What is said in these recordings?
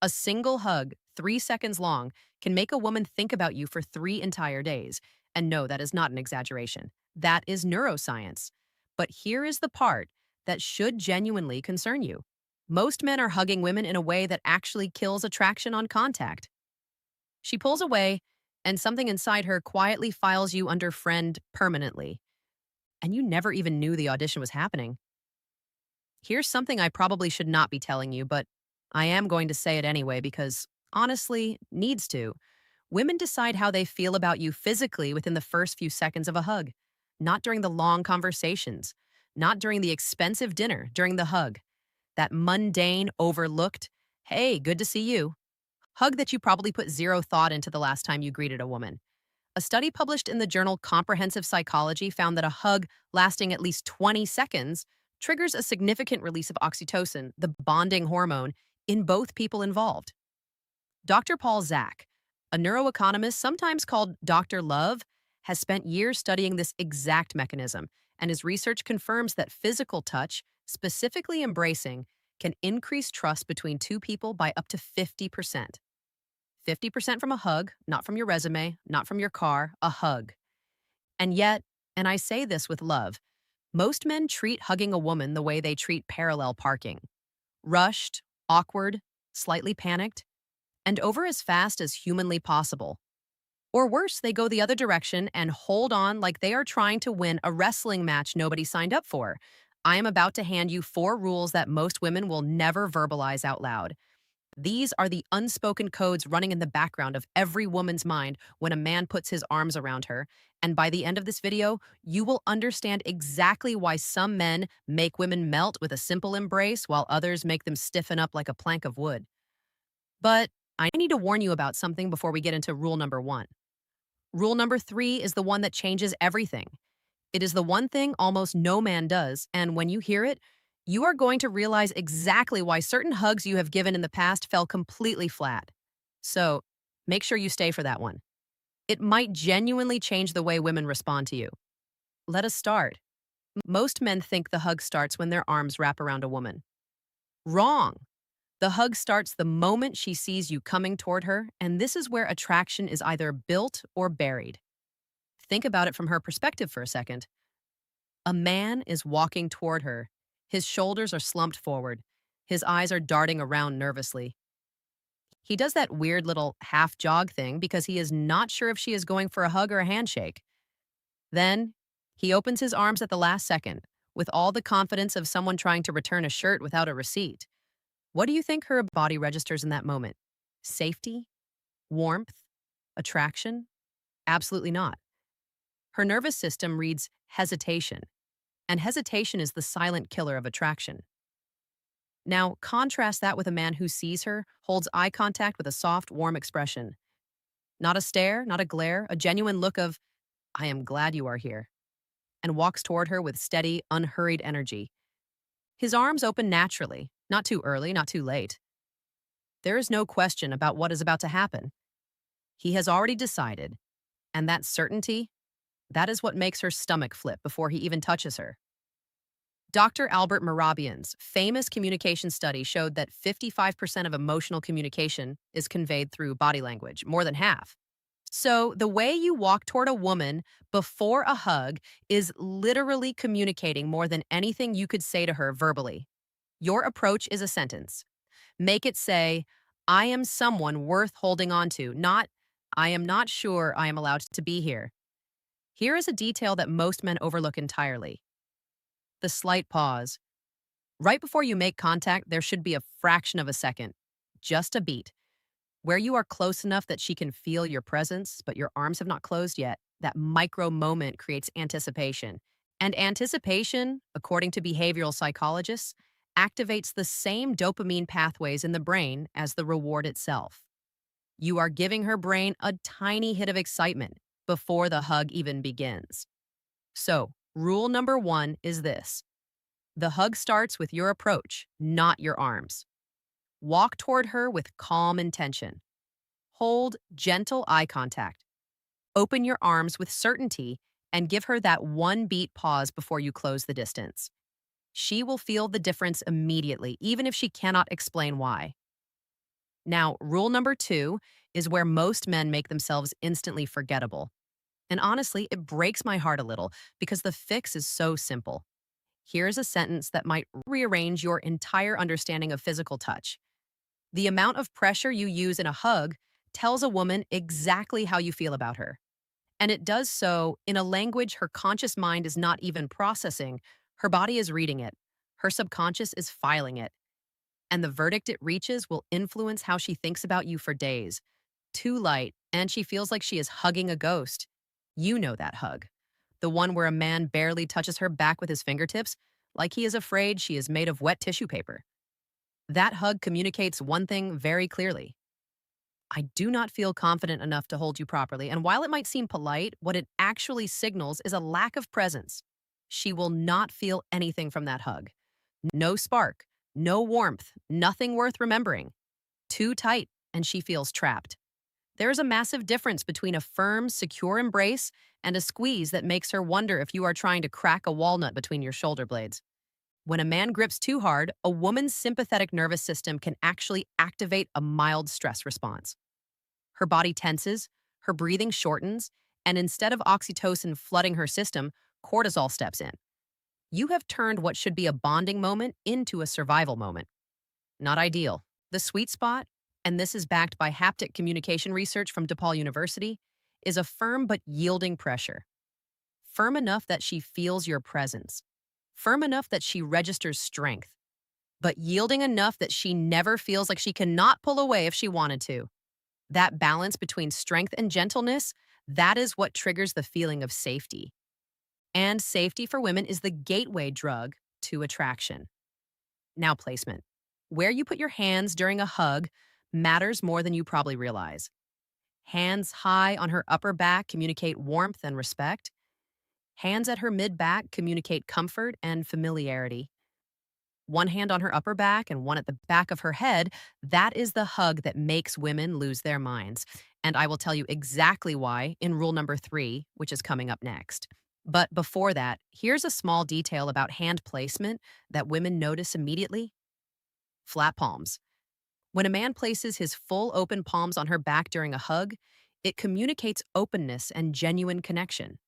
A single hug, 3 seconds long, can make a woman think about you for 3 entire days. And no, that is not an exaggeration. That is neuroscience. But here is the part that should genuinely concern you. Most men are hugging women in a way that actually kills attraction on contact. She pulls away, and something inside her quietly files you under friend permanently. And you never even knew the audition was happening. Here's something I probably should not be telling you, but I am going to say it anyway because, honestly, needs to. Women decide how they feel about you physically within the first few seconds of a hug, not during the long conversations, not during the expensive dinner, during the hug. That mundane, overlooked, hey, good to see you, hug that you probably put zero thought into the last time you greeted a woman. A study published in the journal Comprehensive Psychology found that a hug lasting at least 20 seconds triggers a significant release of oxytocin, the bonding hormone, in both people involved. Dr. Paul Zak, a neuroeconomist sometimes called Dr. Love, has spent years studying this exact mechanism, and his research confirms that physical touch, specifically embracing, can increase trust between two people by up to 50%. 50% from a hug, not from your resume, not from your car, a hug. And yet, and I say this with love, most men treat hugging a woman the way they treat parallel parking: rushed, awkward, slightly panicked, and over as fast as humanly possible. Or worse, they go the other direction and hold on like they are trying to win a wrestling match nobody signed up for. I am about to hand you 4 rules that most women will never verbalize out loud. These are the unspoken codes running in the background of every woman's mind when a man puts his arms around her. And by the end of this video, you will understand exactly why some men make women melt with a simple embrace while others make them stiffen up like a plank of wood. But I need to warn you about something before we get into rule number 1. Rule number 3 is the one that changes everything. It is the one thing almost no man does, and when you hear it, you are going to realize exactly why certain hugs you have given in the past fell completely flat. So, make sure you stay for that one. It might genuinely change the way women respond to you. Let us start. Most men think the hug starts when their arms wrap around a woman. Wrong. The hug starts the moment she sees you coming toward her, and this is where attraction is either built or buried. Think about it from her perspective for a second. A man is walking toward her. His shoulders are slumped forward. His eyes are darting around nervously. He does that weird little half jog thing because he is not sure if she is going for a hug or a handshake. Then, he opens his arms at the last second, with all the confidence of someone trying to return a shirt without a receipt. What do you think her body registers in that moment? Safety? Warmth? Attraction? Absolutely not. Her nervous system reads hesitation, and hesitation is the silent killer of attraction. Now, contrast that with a man who sees her, holds eye contact with a soft, warm expression. Not a stare, not a glare, a genuine look of, I am glad you are here, and walks toward her with steady, unhurried energy. His arms open naturally, not too early, not too late. There is no question about what is about to happen. He has already decided, and that certainty, that is what makes her stomach flip before he even touches her. Dr. Albert Mehrabian's famous communication study showed that 55% of emotional communication is conveyed through body language, more than half. So, the way you walk toward a woman before a hug is literally communicating more than anything you could say to her verbally. Your approach is a sentence. Make it say, I am someone worth holding on to, not, I am not sure I am allowed to be here. Here is a detail that most men overlook entirely: the slight pause. Right before you make contact, there should be a fraction of a second, just a beat, where you are close enough that she can feel your presence, but your arms have not closed yet. That micro moment creates anticipation. And anticipation, according to behavioral psychologists, activates the same dopamine pathways in the brain as the reward itself. You are giving her brain a tiny hit of excitement before the hug even begins. So, rule number 1 is this: the hug starts with your approach, not your arms. Walk toward her with calm intention. Hold gentle eye contact. Open your arms with certainty and give her that one beat pause before you close the distance. She will feel the difference immediately, even if she cannot explain why. Now, rule number two is where most men make themselves instantly forgettable. And honestly, it breaks my heart a little because the fix is so simple. Here's a sentence that might rearrange your entire understanding of physical touch. The amount of pressure you use in a hug tells a woman exactly how you feel about her. And it does so in a language her conscious mind is not even processing. Her body is reading it. Her subconscious is filing it. And the verdict it reaches will influence how she thinks about you for days. Too light, and she feels like she is hugging a ghost. You know that hug. The one where a man barely touches her back with his fingertips, like he is afraid she is made of wet tissue paper. That hug communicates one thing very clearly. I do not feel confident enough to hold you properly, and while it might seem polite, what it actually signals is a lack of presence. She will not feel anything from that hug. No spark, no warmth, nothing worth remembering. Too tight, and she feels trapped. There is a massive difference between a firm, secure embrace and a squeeze that makes her wonder if you are trying to crack a walnut between your shoulder blades. When a man grips too hard, a woman's sympathetic nervous system can actually activate a mild stress response. Her body tenses, her breathing shortens, and instead of oxytocin flooding her system, cortisol steps in. You have turned what should be a bonding moment into a survival moment. Not ideal. The sweet spot, and this is backed by haptic communication research from DePaul University, is a firm but yielding pressure. Firm enough that she feels your presence. Firm enough that she registers strength. But yielding enough that she never feels like she cannot pull away if she wanted to. That balance between strength and gentleness, that is what triggers the feeling of safety. And safety for women is the gateway drug to attraction. Now, placement. Where you put your hands during a hug matters more than you probably realize. Hands high on her upper back communicate warmth and respect. Hands at her mid back communicate comfort and familiarity. One hand on her upper back and one at the back of her head, that is the hug that makes women lose their minds. And I will tell you exactly why in rule number three, which is coming up next. But before that, here's a small detail about hand placement that women notice immediately. Flat palms. When a man places his full open palms on her back during a hug, it communicates openness and genuine connection.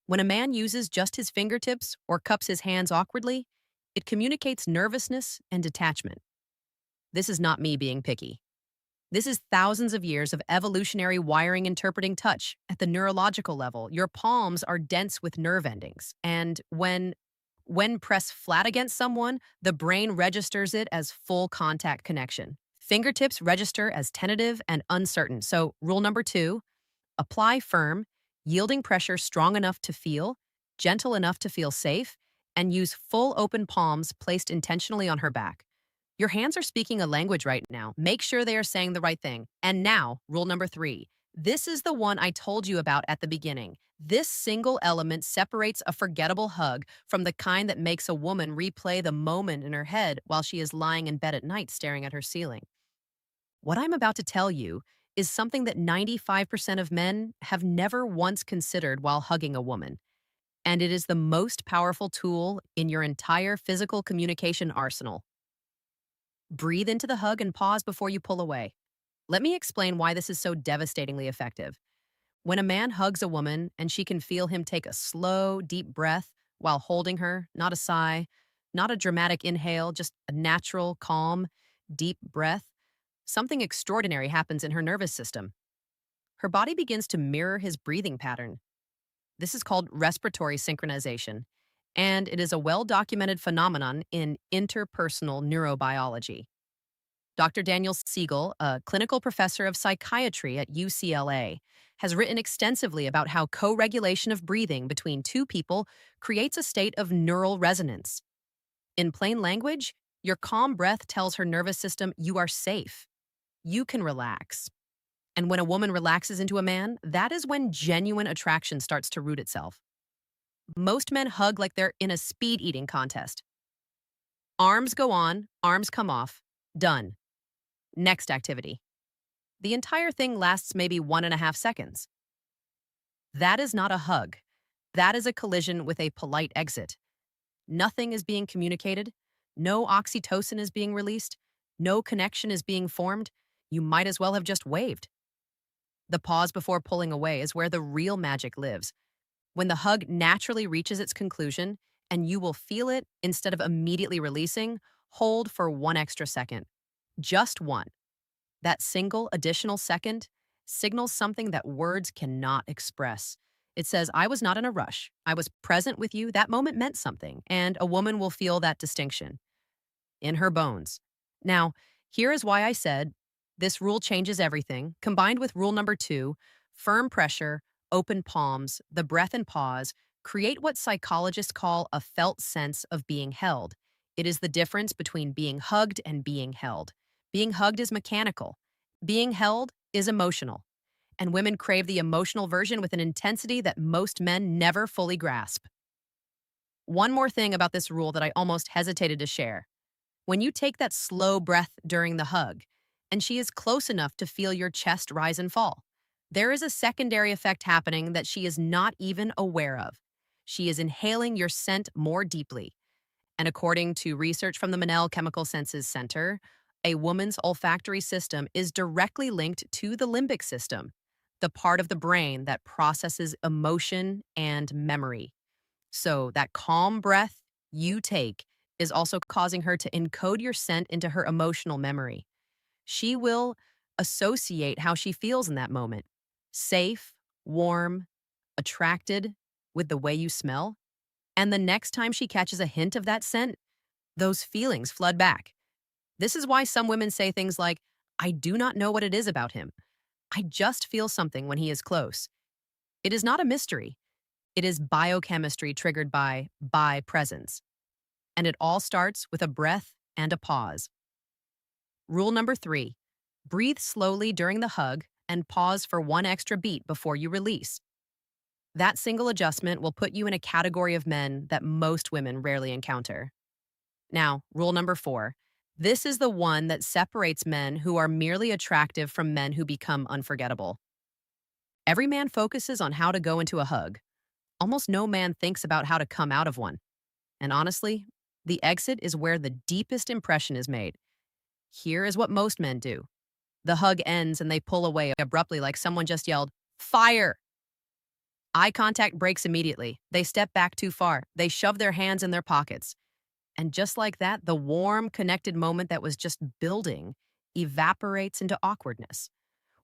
When a man uses just his fingertips or cups his hands awkwardly, it communicates nervousness and detachment. This is not me being picky. This is thousands of years of evolutionary wiring interpreting touch at the neurological level. Your palms are dense with nerve endings, and when pressed flat against someone, the brain registers it as full contact connection. Fingertips register as tentative and uncertain. So, rule number two, apply firm, yielding pressure strong enough to feel, gentle enough to feel safe, and use full open palms placed intentionally on her back. Your hands are speaking a language right now. Make sure they are saying the right thing. And now, rule number three. This is the one I told you about at the beginning. This single element separates a forgettable hug from the kind that makes a woman replay the moment in her head while she is lying in bed at night staring at her ceiling. What I'm about to tell you is something that 95% of men have never once considered while hugging a woman. And it is the most powerful tool in your entire physical communication arsenal. Breathe into the hug and pause before you pull away. Let me explain why this is so devastatingly effective. When a man hugs a woman and she can feel him take a slow, deep breath while holding her, not a sigh, not a dramatic inhale, just a natural, calm, deep breath, something extraordinary happens in her nervous system. Her body begins to mirror his breathing pattern. This is called respiratory synchronization, and it is a well-documented phenomenon in interpersonal neurobiology. Dr. Daniel Siegel, a clinical professor of psychiatry at UCLA, has written extensively about how co-regulation of breathing between two people creates a state of neural resonance. In plain language, your calm breath tells her nervous system you are safe. You can relax. And when a woman relaxes into a man, that is when genuine attraction starts to root itself. Most men hug like they're in a speed eating contest. Arms go on, arms come off. Done. Next activity. The entire thing lasts maybe 1.5 seconds. That is not a hug. That is a collision with a polite exit. Nothing is being communicated. No oxytocin is being released. No connection is being formed. you might as well have just waved. The pause before pulling away is where the real magic lives. When the hug naturally reaches its conclusion and you will feel it instead of immediately releasing, hold for one extra second. Just one. That single additional second signals something that words cannot express. It says, I was not in a rush. I was present with you. That moment meant something, and a woman will feel that distinction in her bones. Now, here is why I said this rule changes everything. Combined with rule number 2, firm pressure, open palms, the breath and pause, create what psychologists call a felt sense of being held. It is the difference between being hugged and being held. Being hugged is mechanical. Being held is emotional. And women crave the emotional version with an intensity that most men never fully grasp. One more thing about this rule that I almost hesitated to share. When you take that slow breath during the hug, and she is close enough to feel your chest rise and fall, there is a secondary effect happening that she is not even aware of. She is inhaling your scent more deeply. And according to research from the Manel Chemical Senses Center, a woman's olfactory system is directly linked to the limbic system, the part of the brain that processes emotion and memory. So that calm breath you take is also causing her to encode your scent into her emotional memory. She will associate how she feels in that moment: safe, warm, attracted with the way you smell. And the next time she catches a hint of that scent, those feelings flood back. This is why some women say things like, I do not know what it is about him. I just feel something when he is close. It is not a mystery. It is biochemistry triggered by presence. And it all starts with a breath and a pause. Rule number 3, breathe slowly during the hug and pause for one extra beat before you release. That single adjustment will put you in a category of men that most women rarely encounter. Now, rule number 4. This is the one that separates men who are merely attractive from men who become unforgettable. Every man focuses on how to go into a hug. Almost no man thinks about how to come out of one. And honestly, the exit is where the deepest impression is made. Here is what most men do. The hug ends and they pull away abruptly like someone just yelled, "Fire!" Eye contact breaks immediately. They step back too far. They shove their hands in their pockets. And just like that, the warm, connected moment that was just building evaporates into awkwardness.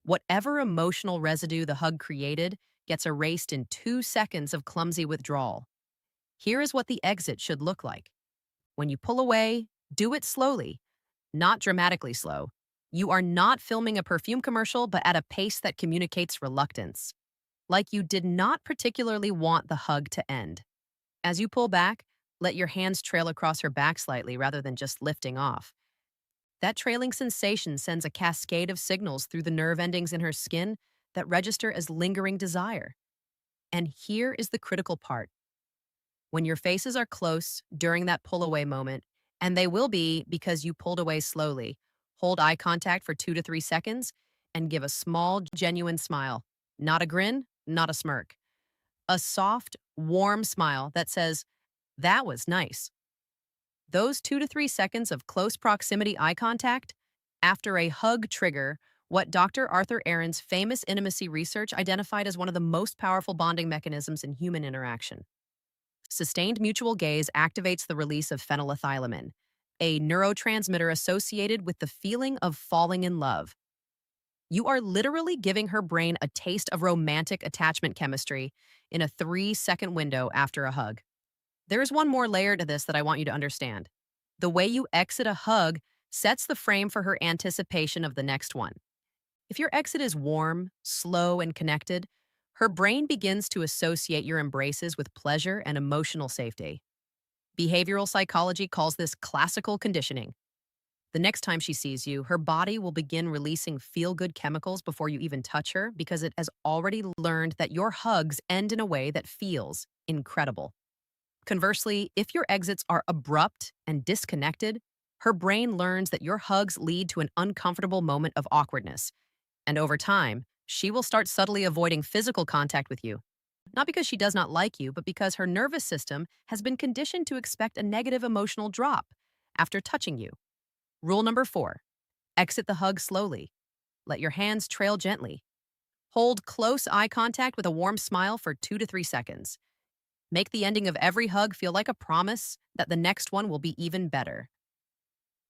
Whatever emotional residue the hug created gets erased in 2 seconds of clumsy withdrawal. Here is what the exit should look like. When you pull away, do it slowly, not dramatically slow. You are not filming a perfume commercial, but at a pace that communicates reluctance. Like you did not particularly want the hug to end. As you pull back, let your hands trail across her back slightly rather than just lifting off. That trailing sensation sends a cascade of signals through the nerve endings in her skin that register as lingering desire. And here is the critical part. When your faces are close during that pull away moment, and they will be because you pulled away slowly, hold eye contact for 2 to 3 seconds and give a small, genuine smile. Not a grin, not a smirk. A soft, warm smile that says, that was nice. Those 2 to 3 seconds of close proximity eye contact, after a hug trigger what Dr. Arthur Aaron's famous intimacy research identified as one of the most powerful bonding mechanisms in human interaction. Sustained mutual gaze activates the release of phenylethylamine, a neurotransmitter associated with the feeling of falling in love. You are literally giving her brain a taste of romantic attachment chemistry in a 3-second window after a hug. There is one more layer to this that I want you to understand. The way you exit a hug sets the frame for her anticipation of the next one. If your exit is warm, slow, and connected, her brain begins to associate your embraces with pleasure and emotional safety. Behavioral psychology calls this classical conditioning. The next time she sees you, her body will begin releasing feel-good chemicals before you even touch her because it has already learned that your hugs end in a way that feels incredible. Conversely, if your exits are abrupt and disconnected, her brain learns that your hugs lead to an uncomfortable moment of awkwardness. And over time, she will start subtly avoiding physical contact with you. Not because she does not like you, but because her nervous system has been conditioned to expect a negative emotional drop after touching you. Rule number 4, exit the hug slowly. let your hands trail gently. Hold close eye contact with a warm smile for 2 to 3 seconds. Make the ending of every hug feel like a promise that the next one will be even better.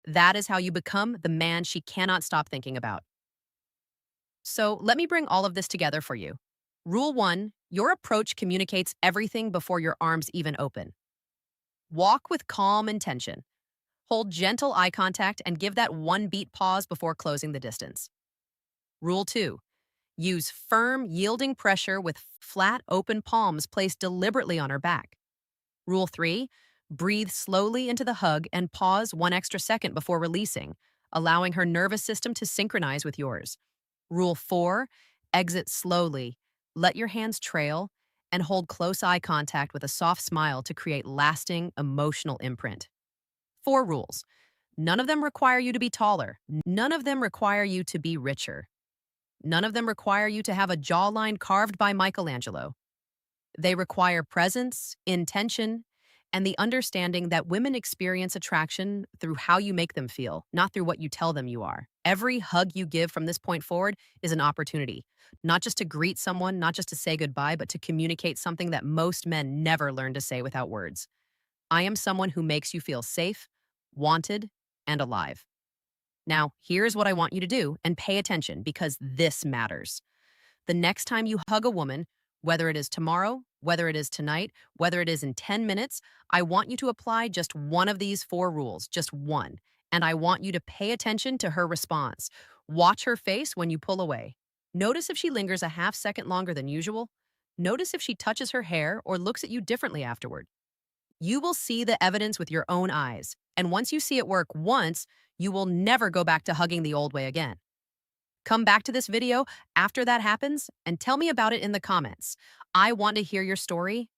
That is how you become the man she cannot stop thinking about. So let me bring all of this together for you. Rule one, your approach communicates everything before your arms even open. Walk with calm intention. Hold gentle eye contact and give that one beat pause before closing the distance. Rule two, use firm, yielding pressure with flat, open palms placed deliberately on her back. Rule three, breathe slowly into the hug and pause 1 extra second before releasing, allowing her nervous system to synchronize with yours. Rule four, exit slowly, let your hands trail, and hold close eye contact with a soft smile to create lasting emotional imprint. Four rules. None of them require you to be taller. None of them require you to be richer. None of them require you to have a jawline carved by Michelangelo. They require presence, intention, and the understanding that women experience attraction through how you make them feel, not through what you tell them you are. Every hug you give from this point forward is an opportunity, not just to greet someone, not just to say goodbye, but to communicate something that most men never learn to say without words. I am someone who makes you feel safe, wanted, and alive. Now, here's what I want you to do, and pay attention because this matters. The next time you hug a woman, whether it is tomorrow, whether it is tonight, whether it is in 10 minutes, I want you to apply just one of these four rules, just one. And I want you to pay attention to her response. Watch her face when you pull away. Notice if she lingers a half second longer than usual. Notice if she touches her hair or looks at you differently afterward. You will see the evidence with your own eyes. And once you see it work once, you will never go back to hugging the old way again. Come back to this video after that happens and tell me about it in the comments. I want to hear your story,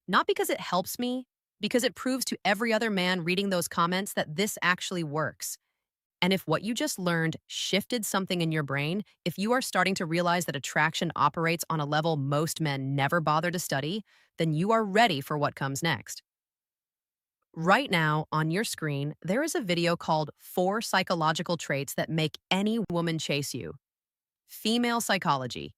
not because it helps me, because it proves to every other man reading those comments that this actually works. And if what you just learned shifted something in your brain, if you are starting to realize that attraction operates on a level most men never bother to study, then you are ready for what comes next. Right now, on your screen, there is a video called 4 Psychological Traits That Make Any Woman Chase You. Female Psychology.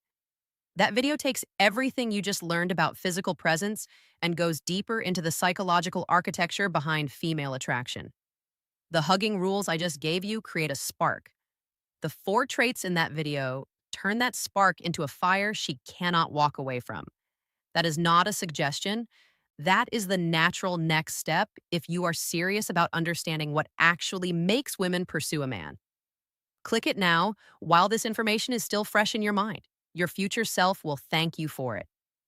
That video takes everything you just learned about physical presence and goes deeper into the psychological architecture behind female attraction. The hugging rules I just gave you create a spark. The 4 traits in that video turn that spark into a fire she cannot walk away from. That is not a suggestion. That is the natural next step if you are serious about understanding what actually makes women pursue a man. Click it now while this information is still fresh in your mind. Your future self will thank you for it.